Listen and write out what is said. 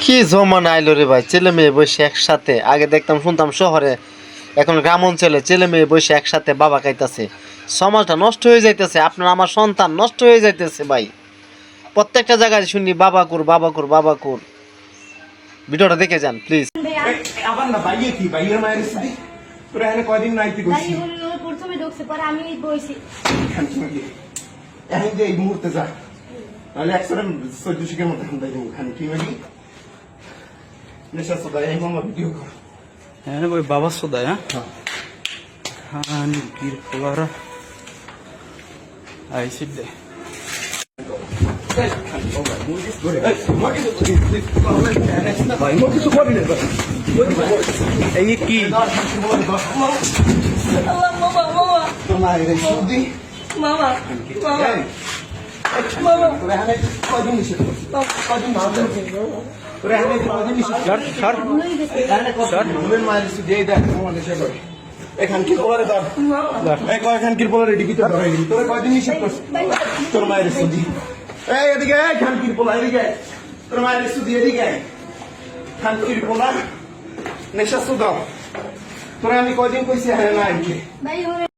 কি জমানা আইলো রে ভাই, ছেলে মেয়ে বসে একসাথে। আগে দেখতাম শুনতাম শহরে, এখন গ্রাম অঞ্চলে ছেলে মেয়ে বসে একসাথে বাবা খাইতেছে। সমাজটা নষ্ট হয়ে যাইতেছে, আপনার আমার সন্তান নষ্ট হয়ে যাইতেছে ভাই। প্রত্যেকটা জায়গায় শুনি বাবা কুর বাবা কুর বাবা কুর। ভিডিওটা দেখে যান প্লিজ। আবার না ভাইয়ে কি ভাইয়ের মায়ের স্থিতি তোরা এখানে কয়দিন নাইতে গেছি প্রথমে ঢুকছে পরে আমি বইছি এখন যে এই মুহূর্তে যা তাহলে একসাথে 14 শিখের মতো এখন দেখবো খান কি মাগি নেশা সদাই এই মামা ভিডিও কর হ্যাঁ ওই বাবা সোদায় হ্যাঁ গির পোলারা আইসি দে এই কি তোমার এই সুদি মামা তোরা এখানে কয়দিন নিষেধ করছিস কয়দিন না তোরা এখানে কয়দিন নিষেধ সর ঘুমের মায়ের স্থিতি এই দেখ তোমার নেশা করে এখান কি পোলারে ধর এখান কি পোলারে ডিবিতে ধরে নিবি তোরা কয়দিন নিষেধ করছিস তোর মায়ের স্থিতি এই এদিকে খান কি পোলা এদিকে তোর মায়ের স্থিতি এদিকে খান কি পোলা নেশা সুদাও তোরা আমি কয়দিন কইছি হ্যাঁ না